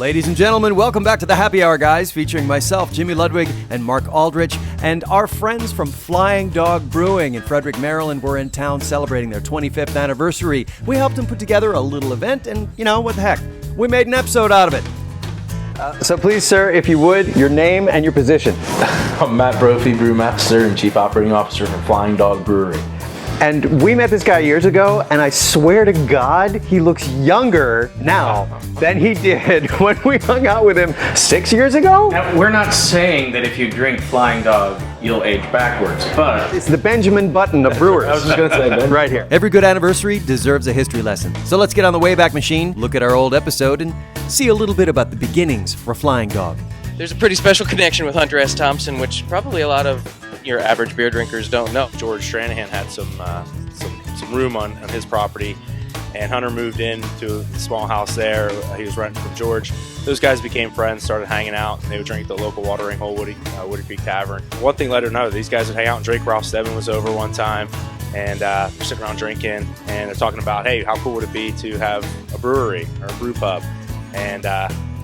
Ladies and gentlemen, welcome back to the Happy Hour, guys, featuring myself, Jimmy Ludwig, and Mark Aldrich, and our friends from Flying Dog Brewing in Frederick, Maryland were in town celebrating their 25th anniversary. We helped them put together a little event, and you know, what the heck, we made an episode out of it. So please, sir, if you would, your name and your position. I'm Matt Brophy, Brewmaster and Chief Operating Officer for Flying Dog Brewery. And we met this guy years ago, and I swear to God, he looks younger now than he did when we hung out with him 6 years ago. Now, we're not saying that if you drink Flying Dog, you'll age backwards, but It's the Benjamin Button of brewers. I was just going to say, Ben. Right here. Every good anniversary deserves a history lesson. So let's get on the Wayback Machine, look at our old episode, and see a little bit about the beginnings for Flying Dog. There's a pretty special connection with Hunter S. Thompson, which probably a lot of your average beer drinkers don't know. George Stranahan had some room on his property, and Hunter moved into the small house there. He was renting from George. Those guys became friends, started hanging out, and they would drink at the local watering hole, Woody Creek Tavern. One thing led to another. These guys would hang out and drink. Ralph Stebbin was over one time, and they're sitting around drinking, and they're talking about, hey, how cool would it be to have a brewery or a brew pub? And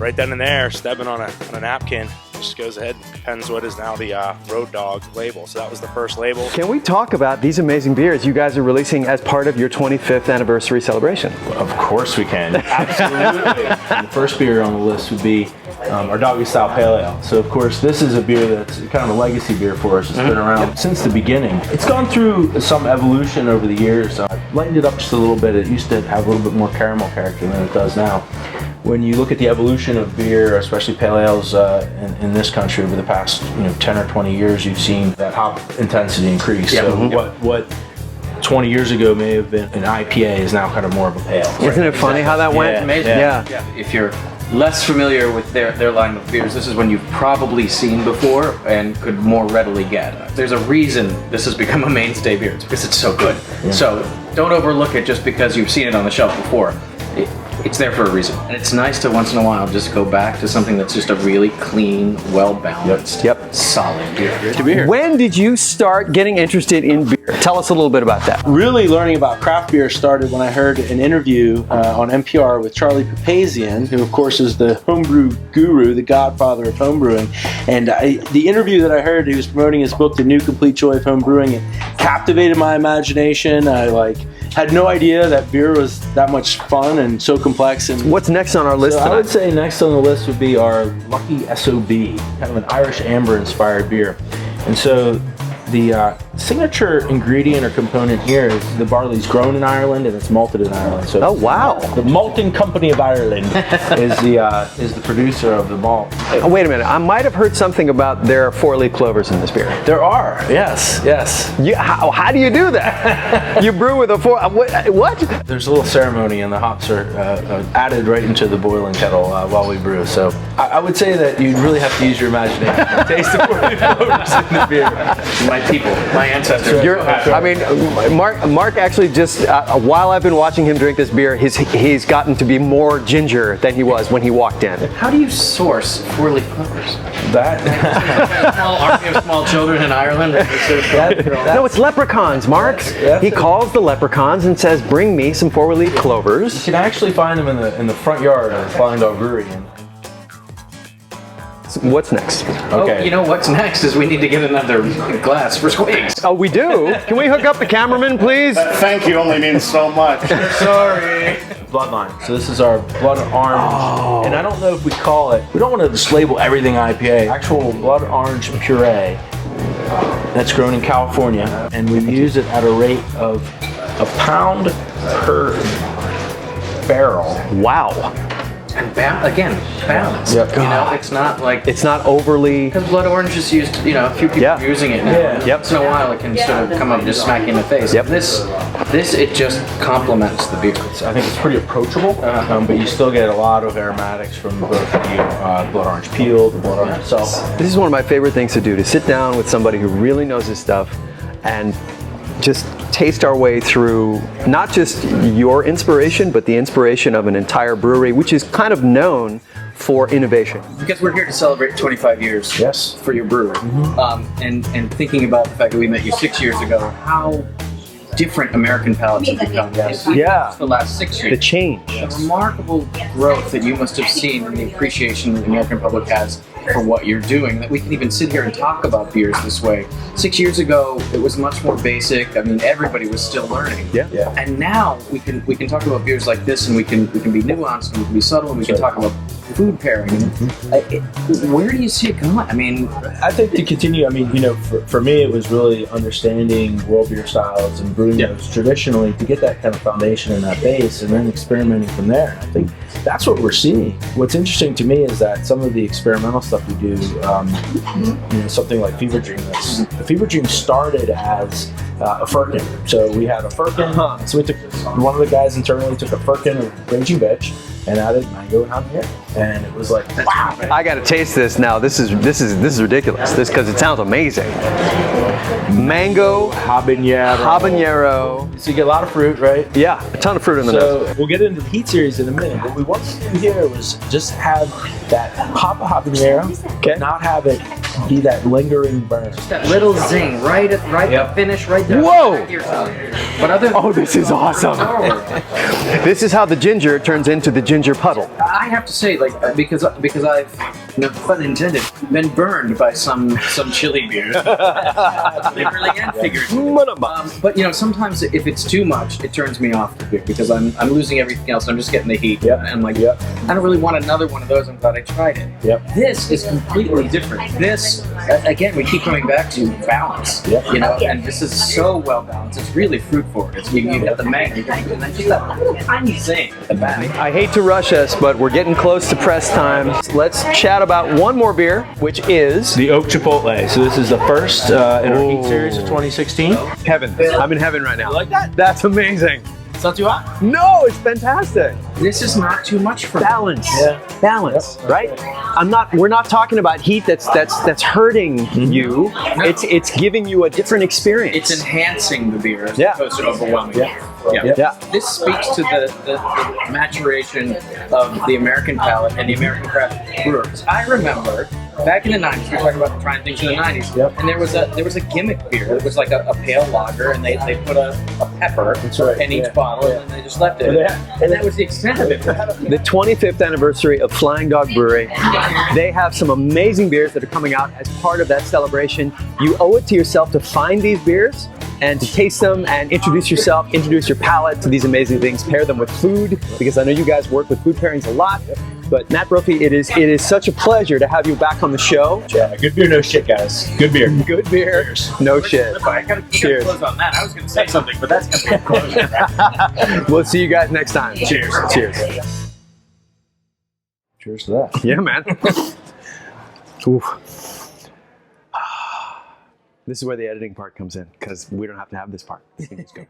right then and there, Stebbin on a napkin just goes ahead and pens what is now the Road Dog label. So that was the first label. Can we talk about these amazing beers you guys are releasing as part of your 25th anniversary celebration? Of course we can. Absolutely. The first beer on the list would be our Doggy Style Pale Ale. So of course this is a beer that's kind of a legacy beer for us. It's been around since the beginning. It's gone through some evolution over the years. Lightened it up just a little bit. It used to have a little bit more caramel character than it does now. When you look at the evolution of beer, especially pale ales in this country over the past 10 or 20 years, you've seen that hop intensity increase. Yeah. So what 20 years ago may have been an IPA is now kind of more of a pale. Isn't it funny how that went? Yeah. amazing. Yeah. If you're less familiar with their line of beers, this is one you've probably seen before and could more readily get. There's a reason this has become a mainstay beer. It's because it's so good. Yeah. So don't overlook it just because you've seen it on the shelf before. It's there for a reason. And it's nice to once in a while just go back to something that's just a really clean, well-balanced, solid beer. Good to be here. When did you start getting interested in beer? Tell us a little bit about that. Really learning about craft beer started when I heard an interview on NPR with Charlie Papazian, who of course is the homebrew guru, the godfather of homebrewing. And the interview that I heard, he was promoting his book, The New Complete Joy of Homebrewing. It captivated my imagination. I had no idea that beer was that much fun and so complex. And what's next on our list tonight? I would say next on the list would be our Lucky SOB, kind of an Irish amber inspired beer. And so the signature ingredient or component here is the barley's grown in Ireland and it's malted in Ireland. So oh wow! The Malting Company of Ireland is the producer of the malt. Oh, wait a minute, I might have heard something about there are 4-leaf clovers in this beer. There are, yes. How do you do that? You brew with a what? There's a little ceremony and the hops are added right into the boiling kettle while we brew. So I would say that you really have to use your imagination to taste the 4-leaf clovers in the beer. My people, my ancestors. I mean, Mark actually just, while I've been watching him drink this beer, he's gotten to be more ginger than he was when he walked in. How do you source 4-leaf clovers? That Army of small children in Ireland? No, it's leprechauns, Mark. He calls the leprechauns and says, bring me some 4-leaf clovers. You can actually find them in the front yard of Flying Dog Brewery. What's next? Okay. Oh, you know what's next is we need to get another glass for Squigs. Oh, we do? Can we hook up the cameraman, please? Thank you only means so much. Sorry. Bloodline. So this is our blood orange. Oh. And I don't know if we call it, we don't want to just label everything IPA. Actual blood orange puree that's grown in California. And we use it at a rate of a pound per barrel. Wow. And again, balance. Yep. You know, it's not like... It's not overly... Because blood orange is used, a few people are using it now. Yeah. Yep. Once in a while it can sort of come up and just smack you in the face. Yep. This, it just complements the beer. I think it's pretty approachable, but you still get a lot of aromatics from both the blood orange peel, the blood orange itself. This is one of my favorite things to do, to sit down with somebody who really knows his stuff and just taste our way through not just your inspiration, but the inspiration of an entire brewery, which is kind of known for innovation. Because we're here to celebrate 25 years for your brewery. And thinking about the fact that we met you 6 years ago, different American palates have become. Yeah. The last 6 years. The change. The remarkable growth that you must have seen and the appreciation the American public has for what you're doing, that we can even sit here and talk about beers this way. 6 years ago, it was much more basic. I mean, everybody was still learning. Yeah. And now we can talk about beers like this, and we can be nuanced, and we can be subtle, and we can talk about food pairing. Where do you see it going? I mean, I think to continue, I mean, you know, for me, it was really understanding world beer styles and brewing those traditionally to get that kind of foundation and that base, and then experimenting from there. I think that's what we're seeing. What's interesting to me is that some of the experimental stuff we do, you know, something like Fever Dream. The Fever Dream started as a firkin. So we had a firkin. So we took one of the guys internally took a firkin of Raging Bitch and added mango and habanero, and it was like, wow! I got to taste this now. This is ridiculous. This because it sounds amazing. Mango, habanero. So you get a lot of fruit, right? Yeah, a ton of fruit in the nose. So we'll get into the heat series in a minute. What we wanted to do here was just have that hop of habanero, but not have it be that lingering burn. that little zing right at the finish, right there. Whoa! But other than This is awesome. This is how the ginger turns into the ginger puddle. I have to say, like, because I've, no pun intended, been burned by some chili beers, literally and figuratively. But you know, sometimes if it's too much, it turns me off the beer because I'm losing everything else. I'm just getting the heat. And I'm like, I don't really want another one of those. I'm glad I tried it. This is completely different. This, again, we keep coming back to balance. You know, and this is so well balanced. It's really fruit forward. It's you got the mango, and then just that little tiny thing at the back. I hate to rush us, but we're getting close to press time. Let's chat about one more beer, which is The Oak Chipotle. So this is the first in our heat series of 2016. heaven. I'm in heaven right now. You like that? That's amazing. It's not too hot. No, it's fantastic. This is not too much for me. Balance. Balance, right? We're not talking about heat that's hurting you. It's giving you a different experience. It's enhancing the beer as opposed to overwhelming it. This speaks to the maturation of the American palate and the American craft brewers. I remember back in the 90s, we were talking about trying things in the 90s, and there was a gimmick beer. It was like a pale lager, and they put a pepper in each bottle, and they just left it. And that was the extent of it. The 25th anniversary of Flying Dog Brewery. They have some amazing beers that are coming out as part of that celebration. You owe it to yourself to find these beers and to taste them and introduce yourself, introduce your palate to these amazing things, pair them with food, because I know you guys work with food pairings a lot. But Matt Brophy, it is such a pleasure to have you back on the show. Yeah, good beer, no shit, guys. Good beer. Good beer, no shit. I gotta close on that. I was going to say something, but that's going to be a close. We'll see you guys next time. Cheers. Cheers. Cheers to that. Yeah, man. Ooh. This is where the editing part comes in, because we don't have to have this part. We can just go.